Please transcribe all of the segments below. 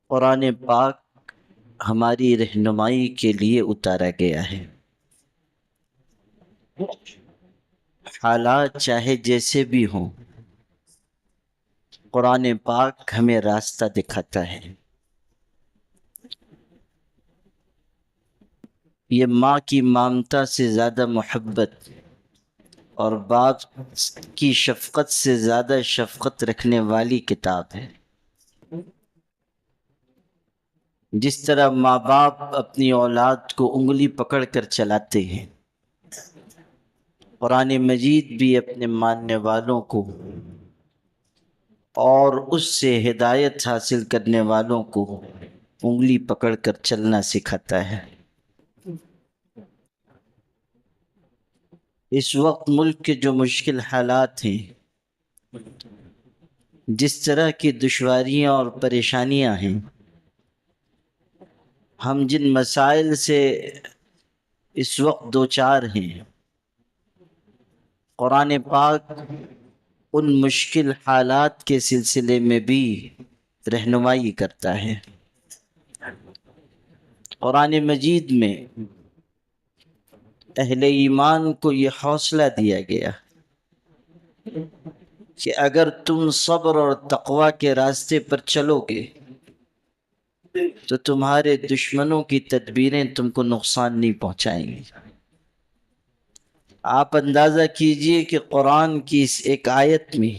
قرآن پاک ہماری رہنمائی کے لیے اتارا گیا ہے۔ حالات چاہے جیسے بھی ہوں، قرآن پاک ہمیں راستہ دکھاتا ہے۔ یہ ماں کی ممتا سے زیادہ محبت اور باپ کی شفقت سے زیادہ شفقت رکھنے والی کتاب ہے۔ جس طرح ماں باپ اپنی اولاد کو انگلی پکڑ کر چلاتے ہیں، قرآن مجید بھی اپنے ماننے والوں کو اور اس سے ہدایت حاصل کرنے والوں کو انگلی پکڑ کر چلنا سکھاتا ہے۔ اس وقت ملک کے جو مشکل حالات ہیں، جس طرح کی دشواریاں اور پریشانیاں ہیں، ہم جن مسائل سے اس وقت دوچار ہیں، قرآن پاک ان مشکل حالات کے سلسلے میں بھی رہنمائی کرتا ہے۔ قرآن مجید میں اہل ایمان کو یہ حوصلہ دیا گیا کہ اگر تم صبر اور تقوی کے راستے پر چلو گے تو تمہارے دشمنوں کی تدبیریں تم کو نقصان نہیں پہنچائیں گی۔ آپ اندازہ کیجئے کہ قرآن کی اس ایک آیت میں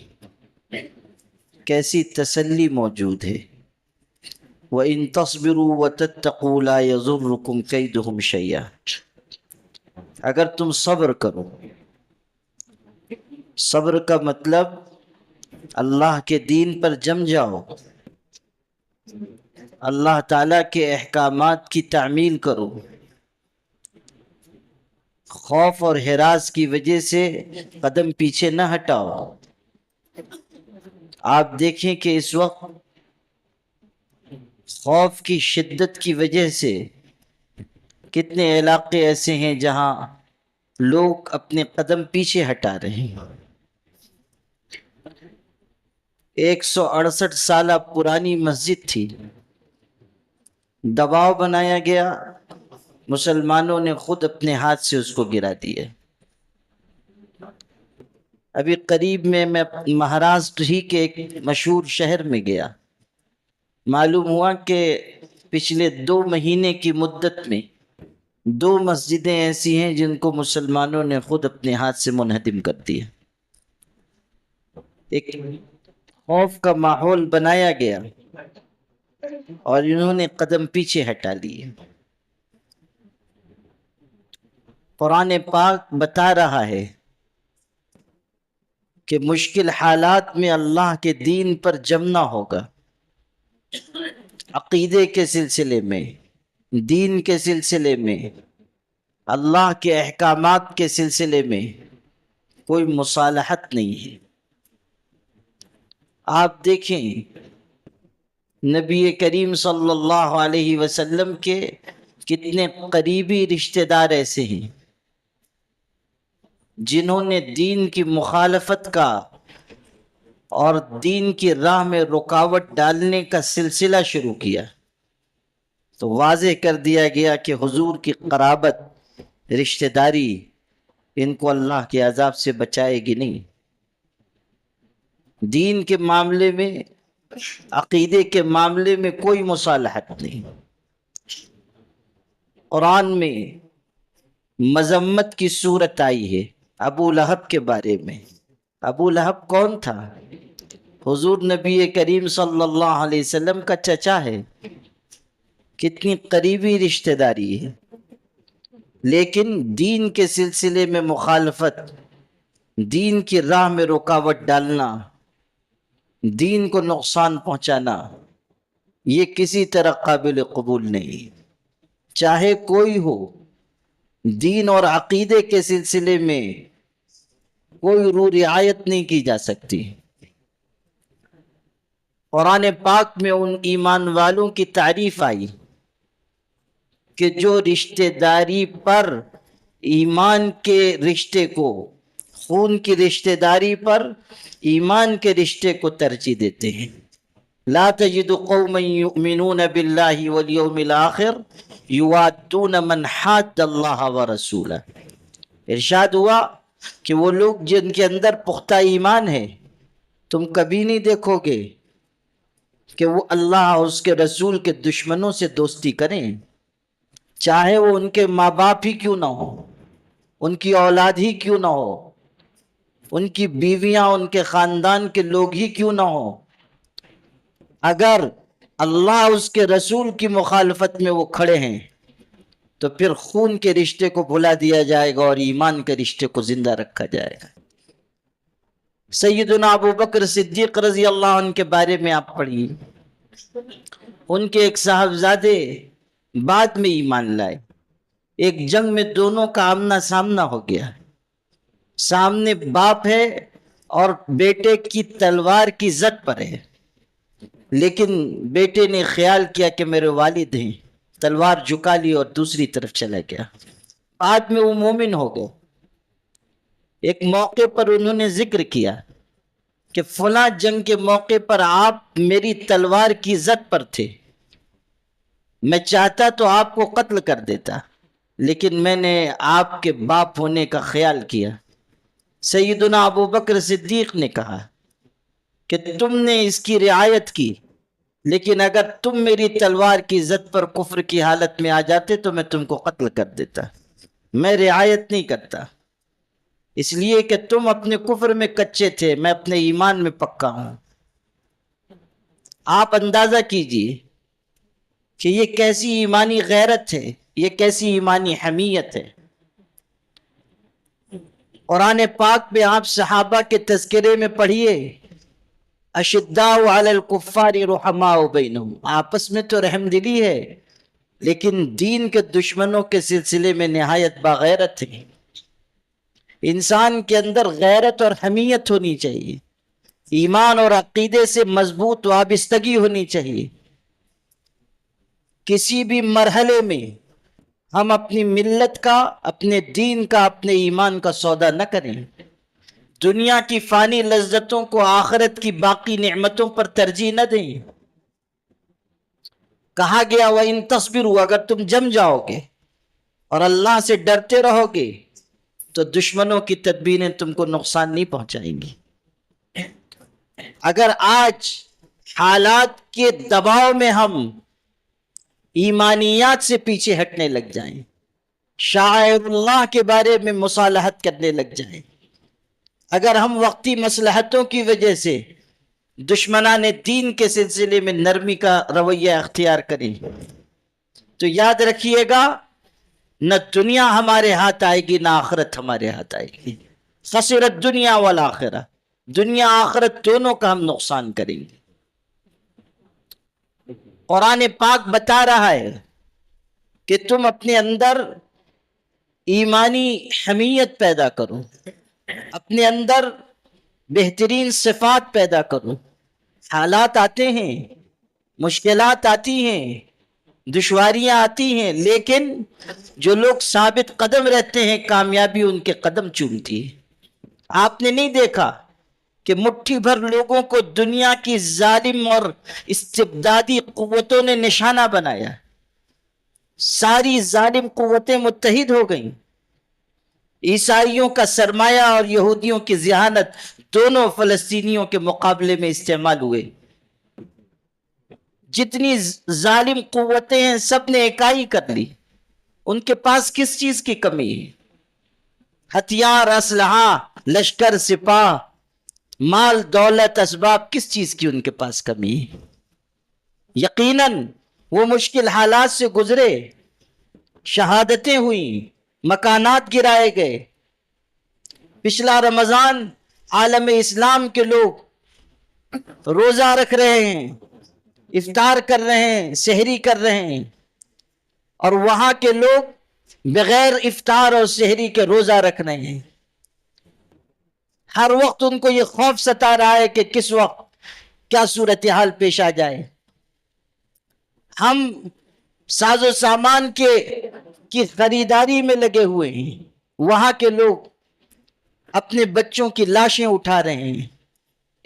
کیسی تسلی موجود ہے۔ وَإِن تَصْبِرُوا وَتَتَّقُوا لَا يَضُرُّكُمْ كَيْدُهُمْ شَيْئًا، اگر تم صبر کرو، صبر کا مطلب اللہ کے دین پر جم جاؤ، اللہ تعالیٰ کے احکامات کی تعمیل کرو، خوف اور ہراس کی وجہ سے قدم پیچھے نہ ہٹاؤ۔ آپ دیکھیں کہ اس وقت خوف کی شدت کی وجہ سے کتنے علاقے ایسے ہیں جہاں لوگ اپنے قدم پیچھے ہٹا رہے ہیں۔ 168 سالہ پرانی مسجد تھی، دباؤ بنایا گیا، مسلمانوں نے خود اپنے ہاتھ سے اس کو گرا دیا۔ ابھی قریب میں مہاراشٹر ہی کے ایک مشہور شہر میں گیا، معلوم ہوا کہ پچھلے 2 مہینے کی مدت میں 2 مسجدیں ایسی ہیں جن کو مسلمانوں نے خود اپنے ہاتھ سے منہدم کر دیا۔ ایک خوف کا ماحول بنایا گیا اور انہوں نے قدم پیچھے ہٹا لیے۔ قرآن پاک بتا رہا ہے کہ مشکل حالات میں اللہ کے دین پر جمنا ہوگا، عقیدے کے سلسلے میں، دین کے سلسلے میں، اللہ کے احکامات کے سلسلے میں کوئی مصالحت نہیں ہے۔ آپ دیکھیں نبی کریم صلی اللہ علیہ وسلم کے کتنے قریبی رشتہ دار ایسے ہیں جنہوں نے دین کی مخالفت کا اور دین کی راہ میں رکاوٹ ڈالنے کا سلسلہ شروع کیا، تو واضح کر دیا گیا کہ حضور کی قرابت، رشتہ داری ان کو اللہ کے عذاب سے بچائے گی نہیں۔ دین کے معاملے میں، عقیدے کے معاملے میں کوئی مصالحت نہیں۔ قرآن میں مذمت کی صورت آئی ہے ابو لہب کے بارے میں۔ ابو لہب کون تھا؟ حضور نبی کریم صلی اللہ علیہ وسلم کا چچا ہے، کتنی قریبی رشتہ داری ہے، لیکن دین کے سلسلے میں مخالفت، دین کی راہ میں رکاوٹ ڈالنا، دین کو نقصان پہنچانا، یہ کسی طرح قابل قبول نہیں۔ چاہے کوئی ہو، دین اور عقیدے کے سلسلے میں کوئی رعایت نہیں کی جا سکتی۔ قرآن پاک میں ان ایمان والوں کی تعریف آئی کہ جو رشتہ داری پر، ایمان کے رشتے کو، خون کی رشتہ داری پر ایمان کے رشتے کو ترجیح دیتے ہیں۔ لا تجد قوما یؤمنون باللہ والیوم الآخر یوادون من حاد اللہ ورسولہ. ارشاد ہوا کہ وہ لوگ جن کے اندر پختہ ایمان ہے تم کبھی نہیں دیکھو گے کہ وہ اللہ اور اس کے رسول کے دشمنوں سے دوستی کریں، چاہے وہ ان کے ماں باپ ہی کیوں نہ ہو، ان کی اولاد ہی کیوں نہ ہو، ان کی بیویاں، ان کے خاندان کے لوگ ہی کیوں نہ ہو. اگر اللہ اس کے رسول کی مخالفت میں وہ کھڑے ہیں تو پھر خون کے رشتے کو بھلا دیا جائے گا اور ایمان کے رشتے کو زندہ رکھا جائے گا. سیدنا ابو بکر صدیق رضی اللہ عنہ کے بارے میں آپ پڑھیے، ان کے ایک صاحبزادے بعد میں ایمان لائے. ایک جنگ میں دونوں کا آمنا سامنا ہو گیا، سامنے باپ ہے اور بیٹے کی تلوار کی زد پر ہے، لیکن بیٹے نے خیال کیا کہ میرے والد ہیں، تلوار جھکا لی اور دوسری طرف چلا گیا. بعد میں وہ مومن ہو گئے. ایک موقع پر انہوں نے ذکر کیا کہ فلاں جنگ کے موقع پر آپ میری تلوار کی زد پر تھے، میں چاہتا تو آپ کو قتل کر دیتا، لیکن میں نے آپ کے باپ ہونے کا خیال کیا. سیدنا ابو بکر صدیق نے کہا کہ تم نے اس کی رعایت کی، لیکن اگر تم میری تلوار کی زد پر کفر کی حالت میں آ جاتے تو میں تم کو قتل کر دیتا. میں رعایت نہیں کرتا، اس لیے کہ تم اپنے کفر میں کچے تھے، میں اپنے ایمان میں پکا ہوں. آپ اندازہ کیجئے کہ یہ کیسی ایمانی غیرت ہے، یہ کیسی ایمانی حمیت ہے. قرآن پاک میں آپ صحابہ کے تذکرے میں پڑھیے، اشداء علی الکفار رحماء بینہم، آپس میں تو رحم دلی ہے لیکن دین کے دشمنوں کے سلسلے میں نہایت باغیرت ہے. انسان کے اندر غیرت اور حمیت ہونی چاہیے، ایمان اور عقیدے سے مضبوط وابستگی ہونی چاہیے. کسی بھی مرحلے میں ہم اپنی ملت کا، اپنے دین کا، اپنے ایمان کا سودا نہ کریں. دنیا کی فانی لذتوں کو آخرت کی باقی نعمتوں پر ترجیح نہ دیں. کہا گیا وَإِن تَصْبِرُوا، اگر تم جم جاؤ گے اور اللہ سے ڈرتے رہو گے تو دشمنوں کی تدبیریں تم کو نقصان نہیں پہنچائیں گی. اگر آج حالات کے دباؤ میں ہم ایمانیات سے پیچھے ہٹنے لگ جائیں، شاعر اللہ کے بارے میں مصالحت کرنے لگ جائیں، اگر ہم وقتی مصلحتوں کی وجہ سے دشمنان دین کے سلسلے میں نرمی کا رویہ اختیار کریں، تو یاد رکھیے گا نہ دنیا ہمارے ہاتھ آئے گی نہ آخرت ہمارے ہاتھ آئے گی. خسرت دنیا والآخرہ، دنیا آخرت دونوں کا ہم نقصان کریں گے. قرآن پاک بتا رہا ہے کہ تم اپنے اندر ایمانی حمیت پیدا کرو، اپنے اندر بہترین صفات پیدا کرو. حالات آتے ہیں، مشکلات آتی ہیں، دشواریاں آتی ہیں، لیکن جو لوگ ثابت قدم رہتے ہیں کامیابی ان کے قدم چومتی ہے. آپ نے نہیں دیکھا کہ مٹھی بھر لوگوں کو دنیا کی ظالم اور استبدادی قوتوں نے نشانہ بنایا، ساری ظالم قوتیں متحد ہو گئیں، عیسائیوں کا سرمایہ اور یہودیوں کی ذہانت دونوں فلسطینیوں کے مقابلے میں استعمال ہوئے. جتنی ظالم قوتیں ہیں سب نے اکائی کر لی. ان کے پاس کس چیز کی کمی ہے؟ ہتھیار، اسلحہ، لشکر، سپاہ، مال، دولت، اسباب، کس چیز کی ان کے پاس کمی ہے؟ یقیناً وہ مشکل حالات سے گزرے، شہادتیں ہوئیں، مکانات گرائے گئے. پچھلا رمضان عالم اسلام کے لوگ روزہ رکھ رہے ہیں، افطار کر رہے ہیں، سحری کر رہے ہیں، اور وہاں کے لوگ بغیر افطار اور سحری کے روزہ رکھ رہے ہیں. ہر وقت ان کو یہ خوف ستا رہا ہے کہ کس وقت کیا صورتحال پیش آ جائے. ہم ساز و سامان کی خریداری میں لگے ہوئے ہیں، وہاں کے لوگ اپنے بچوں کی لاشیں اٹھا رہے ہیں.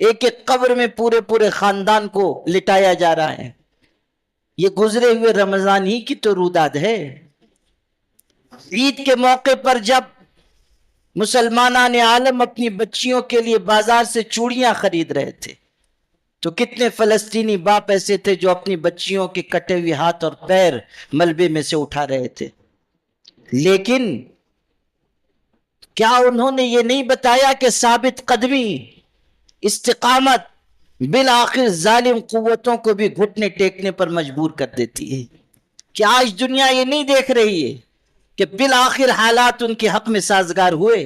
ایک ایک قبر میں پورے پورے خاندان کو لٹایا جا رہا ہے. یہ گزرے ہوئے رمضان ہی کی تو روداد ہے. عید کے موقع پر جب مسلمانان عالم اپنی بچیوں کے لیے بازار سے چوڑیاں خرید رہے تھے تو کتنے فلسطینی باپ ایسے تھے جو اپنی بچیوں کے کٹے ہوئے ہاتھ اور پیر ملبے میں سے اٹھا رہے تھے. لیکن کیا انہوں نے یہ نہیں بتایا کہ ثابت قدمی، استقامت بالآخر ظالم قوتوں کو بھی گھٹنے ٹیکنے پر مجبور کر دیتی ہے؟ کیا آج دنیا یہ نہیں دیکھ رہی ہے کہ بالآخر حالات ان کے حق میں سازگار ہوئے؟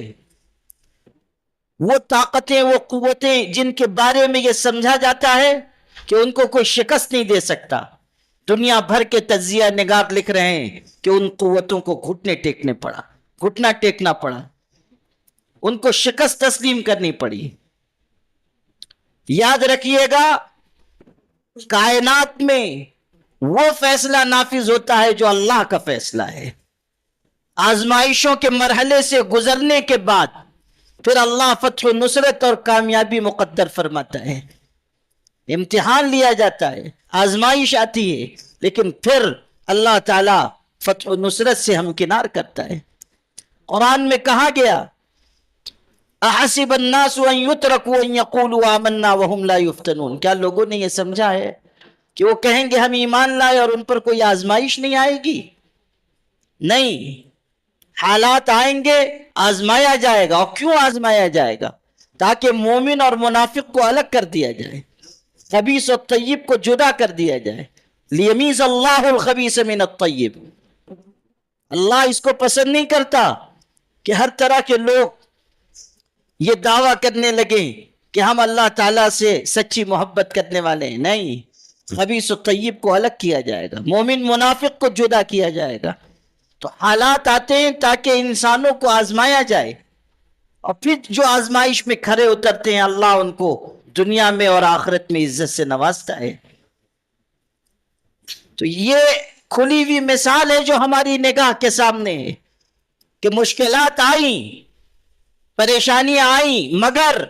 وہ طاقتیں، وہ قوتیں جن کے بارے میں یہ سمجھا جاتا ہے کہ ان کو کوئی شکست نہیں دے سکتا، دنیا بھر کے تجزیہ نگار لکھ رہے ہیں کہ ان قوتوں کو گھٹنا ٹیکنا پڑا، ان کو شکست تسلیم کرنی پڑی. یاد رکھیے گا، کائنات میں وہ فیصلہ نافذ ہوتا ہے جو اللہ کا فیصلہ ہے. آزمائشوں کے مرحلے سے گزرنے کے بعد پھر اللہ فتح و نصرت اور کامیابی مقدر فرماتا ہے. امتحان لیا جاتا ہے، آزمائش آتی ہے، لیکن پھر اللہ تعالی فتح و نصرت سے ہمکنار کرتا ہے. قرآن میں کہا گیا احسب الناس ان یترکوا ان یقولوا آمنا وهم لا یفتنون، کیا لوگوں نے یہ سمجھا ہے کہ وہ کہیں گے ہم ایمان لائے اور ان پر کوئی آزمائش نہیں آئے گی؟ نہیں، حالات آئیں گے، آزمایا جائے گا. اور کیوں آزمایا جائے گا؟ تاکہ مومن اور منافق کو الگ کر دیا جائے، خبیث اور طیب کو جدا کر دیا جائے. لیمیز اللہ الخبیث من الطیب. اللہ اس کو پسند نہیں کرتا کہ ہر طرح کے لوگ یہ دعویٰ کرنے لگے کہ ہم اللہ تعالیٰ سے سچی محبت کرنے والے ہیں. نہیں، خبیث و طیب کو الگ کیا جائے گا، مومن منافق کو جدا کیا جائے گا. تو حالات آتے ہیں تاکہ انسانوں کو آزمایا جائے، اور پھر جو آزمائش میں کھرے اترتے ہیں اللہ ان کو دنیا میں اور آخرت میں عزت سے نوازتا ہے. تو یہ کھلی ہوئی مثال ہے جو ہماری نگاہ کے سامنے ہے کہ مشکلات آئیں، پریشانیاں آئیں، مگر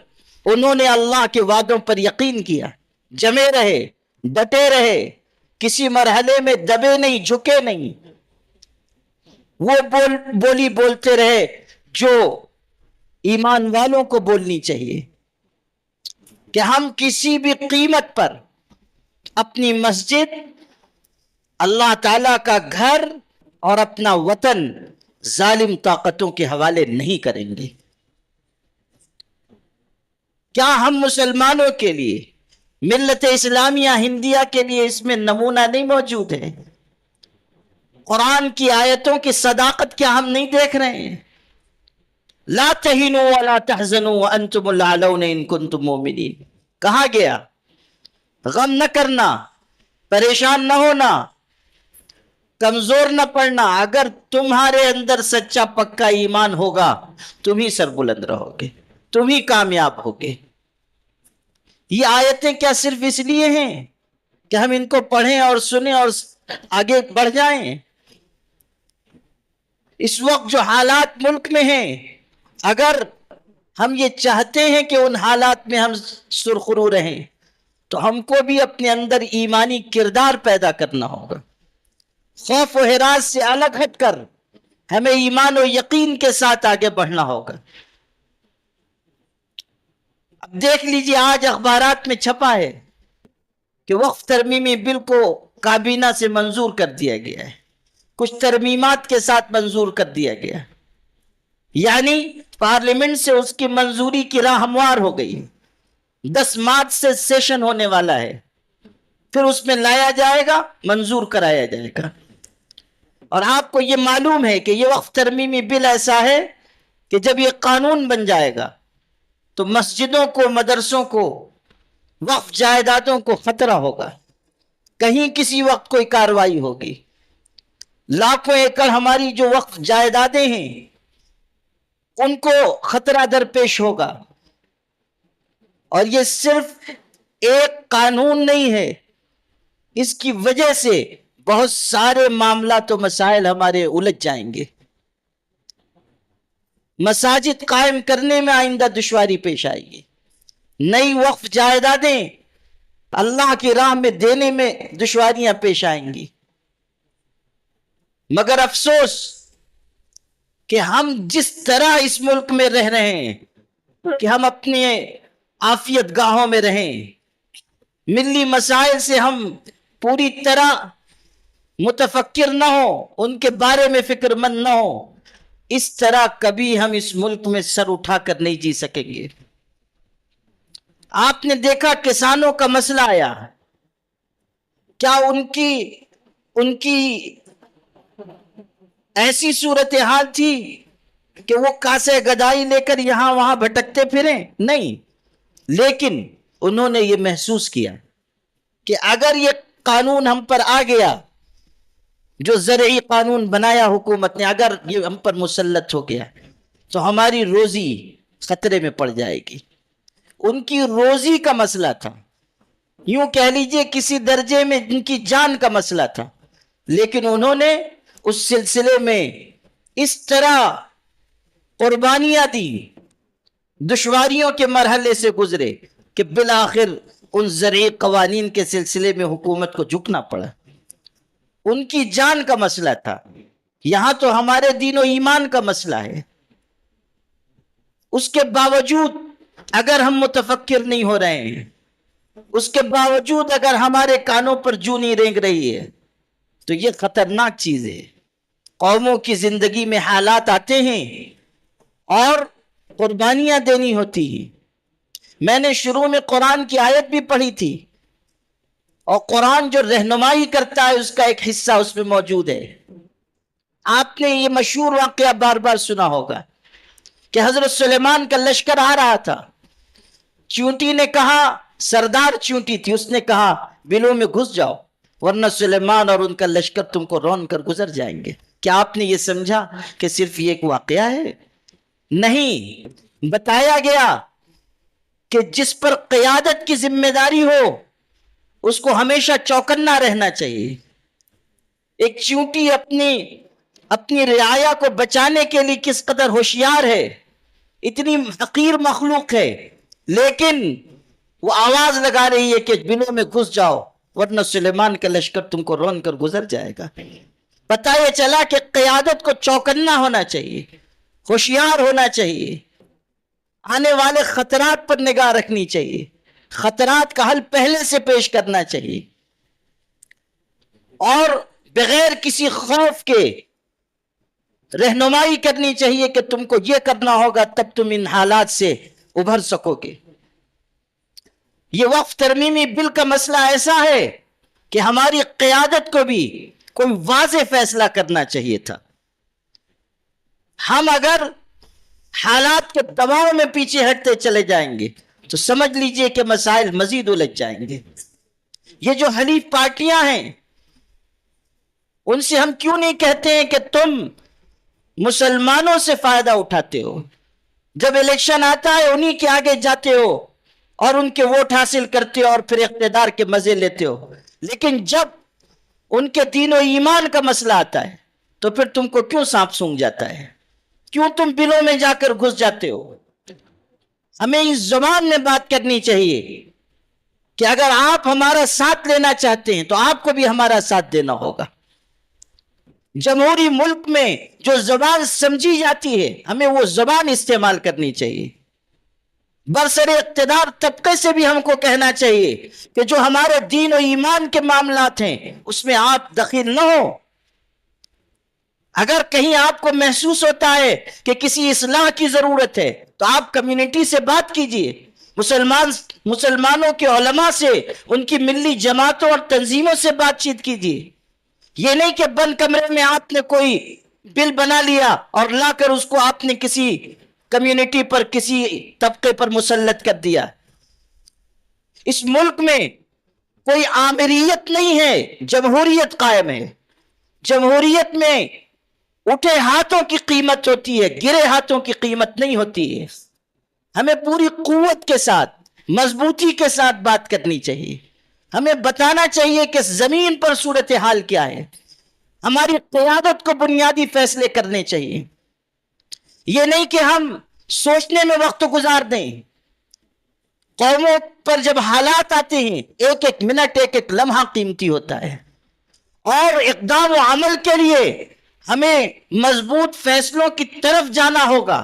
انہوں نے اللہ کے وعدوں پر یقین کیا، جمے رہے، ڈٹے رہے، کسی مرحلے میں دبے نہیں، جھکے نہیں. وہ بولی بولتے رہے جو ایمان والوں کو بولنی چاہیے کہ ہم کسی بھی قیمت پر اپنی مسجد، اللہ تعالیٰ کا گھر اور اپنا وطن ظالم طاقتوں کے حوالے نہیں کریں گے. کیا ہم مسلمانوں کے لیے، ملت اسلامیہ ہندیہ کے لیے اس میں نمونہ نہیں موجود ہے؟ قرآن کی آیتوں کی صداقت کیا ہم نہیں دیکھ رہے ہیں؟ لا تہنوا ولا تحزنوا وانتم الاعلون ان کنتم مؤمنین. کہا گیا غم نہ کرنا، پریشان نہ ہونا، کمزور نہ پڑنا، اگر تمہارے اندر سچا پکا ایمان ہوگا تم ہی سربلند رہو گے، تم ہی کامیاب ہوگے. یہ آیتیں کیا صرف اس لیے ہیں کہ ہم ان کو پڑھیں اور سنیں اور آگے بڑھ جائیں؟ اس وقت جو حالات ملک میں ہیں، اگر ہم یہ چاہتے ہیں کہ ان حالات میں ہم سرخرو رہیں تو ہم کو بھی اپنے اندر ایمانی کردار پیدا کرنا ہوگا. خوف و ہراس سے الگ ہٹ کر ہمیں ایمان و یقین کے ساتھ آگے بڑھنا ہوگا. اب دیکھ لیجیے، آج اخبارات میں چھپا ہے کہ وقف ترمیمی بل کو کابینہ سے منظور کر دیا گیا ہے، کچھ ترمیمات کے ساتھ منظور کر دیا گیا، یعنی پارلیمنٹ سے اس کی منظوری کی راہ ہموار ہو گئی. 10 مارچ سے سیشن ہونے والا ہے، پھر اس میں لایا جائے گا، منظور کرایا جائے گا. اور آپ کو یہ معلوم ہے کہ یہ وقف ترمیمی بل ایسا ہے کہ جب یہ قانون بن جائے گا تو مسجدوں کو، مدرسوں کو، وقف جائیدادوں کو خطرہ ہوگا. کہیں کسی وقت کوئی کارروائی ہوگی. لاکھوں ایکڑ ہماری جو وقف جائیدادیں ہیں ان کو خطرہ درپیش ہوگا. اور یہ صرف ایک قانون نہیں ہے، اس کی وجہ سے بہت سارے معاملات و مسائل ہمارے الجھ جائیں گے. مساجد قائم کرنے میں آئندہ دشواری پیش آئے گی، نئی وقف جائیدادیں اللہ کی راہ میں دینے میں دشواریاں پیش آئیں گی، مگر افسوس کہ ہم جس طرح اس ملک میں رہ رہے ہیں کہ ہم اپنے عافیت گاہوں میں رہیں، ملی مسائل سے ہم پوری طرح متفکر نہ ہو، ان کے بارے میں فکر مند نہ ہو، اس طرح کبھی ہم اس ملک میں سر اٹھا کر نہیں جی سکیں گے۔ آپ نے دیکھا کسانوں کا مسئلہ آیا، کیا ان کی ایسی صورتحال تھی کہ وہ کاسے گدائی لے کر یہاں وہاں بھٹکتے پھریں؟ نہیں، لیکن انہوں نے یہ محسوس کیا کہ اگر یہ قانون ہم پر آ گیا، جو زرعی قانون بنایا حکومت نے، اگر یہ ہم پر مسلط ہو گیا تو ہماری روزی خطرے میں پڑ جائے گی۔ ان کی روزی کا مسئلہ تھا، یوں کہہ لیجئے کسی درجے میں ان کی جان کا مسئلہ تھا، لیکن انہوں نے اس سلسلے میں اس طرح قربانیاں دی، دشواریوں کے مرحلے سے گزرے کہ بالآخر ان زرعی قوانین کے سلسلے میں حکومت کو جھکنا پڑا۔ ان کی جان کا مسئلہ تھا، یہاں تو ہمارے دین و ایمان کا مسئلہ ہے۔ اس کے باوجود اگر ہم متفکر نہیں ہو رہے ہیں، اس کے باوجود اگر ہمارے کانوں پر جوں نہیں رینگ رہی ہے، تو یہ خطرناک چیز ہے۔ قوموں کی زندگی میں حالات آتے ہیں اور قربانیاں دینی ہوتی ہیں۔ میں نے شروع میں قرآن کی آیت بھی پڑھی تھی، اور قرآن جو رہنمائی کرتا ہے اس کا ایک حصہ اس میں موجود ہے۔ آپ نے یہ مشہور واقعہ بار بار سنا ہوگا کہ حضرت سلیمان کا لشکر آ رہا تھا، چونٹی نے کہا، سردار چونٹی تھی، اس نے کہا بلوں میں گھس جاؤ ورنہ سلیمان اور ان کا لشکر تم کو رون کر گزر جائیں گے۔ کیا آپ نے یہ سمجھا کہ صرف یہ ایک واقعہ ہے؟ نہیں، بتایا گیا کہ جس پر قیادت کی ذمہ داری ہو اس کو ہمیشہ چوکنا رہنا چاہیے۔ ایک چونٹی اپنی رعایا کو بچانے کے لیے کس قدر ہوشیار ہے، اتنی حقیر مخلوق ہے، لیکن وہ آواز لگا رہی ہے کہ بلوں میں گھس جاؤ ورنہ سلیمان کا لشکر تم کو رون کر گزر جائے گا۔ پتہ یہ چلا کہ قیادت کو چوکنا ہونا چاہیے، ہوشیار ہونا چاہیے، آنے والے خطرات پر نگاہ رکھنی چاہیے، خطرات کا حل پہلے سے پیش کرنا چاہیے، اور بغیر کسی خوف کے رہنمائی کرنی چاہیے کہ تم کو یہ کرنا ہوگا تب تم ان حالات سے ابھر سکو گے۔ یہ وقف ترمیمی بل کا مسئلہ ایسا ہے کہ ہماری قیادت کو بھی کوئی واضح فیصلہ کرنا چاہیے تھا۔ ہم اگر حالات کے دباؤ میں پیچھے ہٹتے چلے جائیں گے تو سمجھ لیجئے کہ مسائل مزید الجھ جائیں گے۔ یہ جو حلیف پارٹیاں ہیں، ان سے ہم کیوں نہیں کہتے ہیں کہ تم مسلمانوں سے فائدہ اٹھاتے ہو، جب الیکشن آتا ہے انہی کے آگے جاتے ہو اور ان کے ووٹ حاصل کرتے ہو اور پھر اقتدار کے مزے لیتے ہو، لیکن جب ان کے دین و ایمان کا مسئلہ آتا ہے تو پھر تم کو کیوں سانپ سونگھ جاتا ہے؟ کیوں تم بلوں میں جا کر گھس جاتے ہو؟ ہمیں اس زبان میں بات کرنی چاہیے کہ اگر آپ ہمارا ساتھ لینا چاہتے ہیں تو آپ کو بھی ہمارا ساتھ دینا ہوگا۔ جمہوری ملک میں جو زبان سمجھی جاتی ہے ہمیں وہ زبان استعمال کرنی چاہیے۔ برسر اقتدار طبقے سے بھی ہم کو کہنا چاہیے کہ جو ہمارے دین و ایمان کے معاملات ہیں اس میں آپ دخیل نہ ہو۔ اگر کہیں آپ کو محسوس ہوتا ہے کہ کسی اصلاح کی ضرورت ہے تو آپ کمیونٹی سے بات کیجئے، مسلمانوں کے علماء سے، ان کی ملی جماعتوں اور تنظیموں سے بات چیت کیجئے۔ یہ نہیں کہ بند کمرے میں آپ نے کوئی بل بنا لیا اور لا کر اس کو آپ نے کسی کمیونٹی پر، کسی طبقے پر مسلط کر دیا۔ اس ملک میں کوئی آمریت نہیں ہے، جمہوریت قائم ہے۔ جمہوریت میں اٹھے ہاتھوں کی قیمت ہوتی ہے، گرے ہاتھوں کی قیمت نہیں ہوتی ہے۔ ہمیں پوری قوت کے ساتھ، مضبوطی کے ساتھ بات کرنی چاہیے۔ ہمیں بتانا چاہیے کہ زمین پر صورتحال کیا ہے۔ ہماری قیادت کو بنیادی فیصلے کرنے چاہیے۔ یہ نہیں کہ ہم سوچنے میں وقت گزار دیں، قوموں پر جب حالات آتے ہیں ایک ایک منٹ ایک ایک لمحہ قیمتی ہوتا ہے، اور اقدام و عمل کے لیے ہمیں مضبوط فیصلوں کی طرف جانا ہوگا۔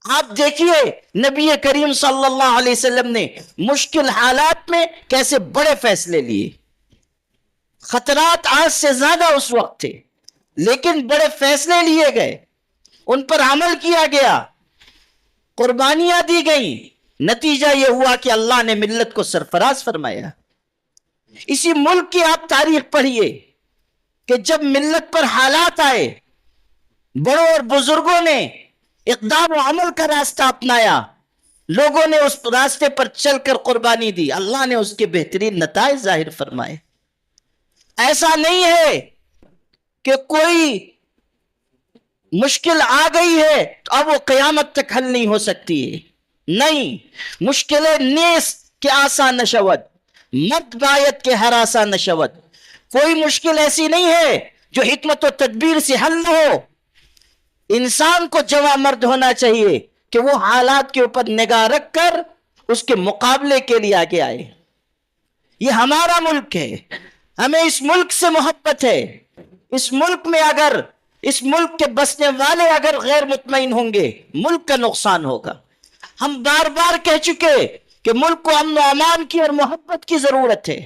آپ دیکھیے نبی کریم صلی اللہ علیہ وسلم نے مشکل حالات میں کیسے بڑے فیصلے لیے۔ خطرات آج سے زیادہ اس وقت تھے، لیکن بڑے فیصلے لیے گئے، ان پر عمل کیا گیا، قربانیاں دی گئیں، نتیجہ یہ ہوا کہ اللہ نے ملت کو سرفراز فرمایا۔ اسی ملک کی آپ تاریخ پڑھیے کہ جب ملت پر حالات آئے، بڑوں اور بزرگوں نے اقدام و عمل کا راستہ اپنایا، لوگوں نے اس راستے پر چل کر قربانی دی، اللہ نے اس کے بہترین نتائج ظاہر فرمائے۔ ایسا نہیں ہے کہ کوئی مشکل آ گئی ہے تو اب وہ قیامت تک حل نہیں ہو سکتی ہے، نہیں، مشکلیں نیست کہ آسان نشود، مت باید کے ہراساں نشود۔ کوئی مشکل ایسی نہیں ہے جو حکمت و تدبیر سے حل نہ ہو۔ انسان کو جواں مرد ہونا چاہیے کہ وہ حالات کے اوپر نگاہ رکھ کر اس کے مقابلے کے لیے آگے آئے۔ یہ ہمارا ملک ہے، ہمیں اس ملک سے محبت ہے۔ اس ملک میں اگر اس ملک کے بسنے والے اگر غیر مطمئن ہوں گے، ملک کا نقصان ہوگا۔ ہم بار بار کہہ چکے کہ ملک کو امن و امان کی اور محبت کی ضرورت ہے،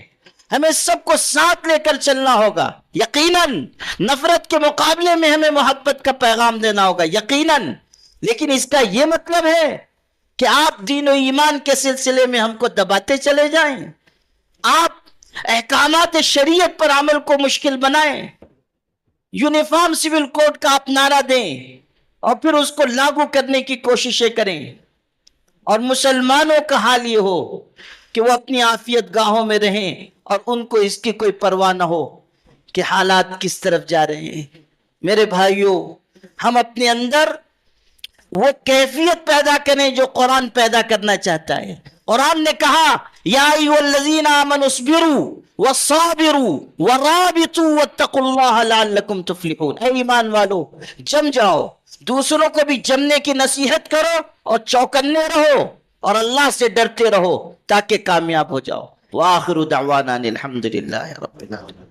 ہمیں سب کو ساتھ لے کر چلنا ہوگا۔ یقیناً نفرت کے مقابلے میں ہمیں محبت کا پیغام دینا ہوگا، یقیناً، لیکن اس کا یہ مطلب ہے کہ آپ دین و ایمان کے سلسلے میں ہم کو دباتے چلے جائیں، آپ احکامات شریعت پر عمل کو مشکل بنائیں، یونیفارم سول کوڈ کا آپ نعرہ دیں اور پھر اس کو لاگو کرنے کی کوششیں کریں، اور مسلمانوں کا حال یہ ہو کہ وہ اپنی عافیت گاہوں میں رہیں اور ان کو اس کی کوئی پرواہ نہ ہو کہ حالات کس طرف جا رہے ہیں۔ میرے بھائیوں، ہم اپنے اندر وہ کیفیت پیدا کریں جو قرآن پیدا کرنا چاہتا ہے۔ قرآن نے کہا یا ایھا الذین آمنوا اصبروا وصابروا ورابطوا واتقوا اللہ لعلکم تفلحون۔ اے ایمان والو، جم جاؤ، دوسروں کو بھی جمنے کی نصیحت کرو اور چوکنے رہو اور اللہ سے ڈرتے رہو تاکہ کامیاب ہو جاؤ۔ وآخر دعوانا الحمد للہ رب العالمین۔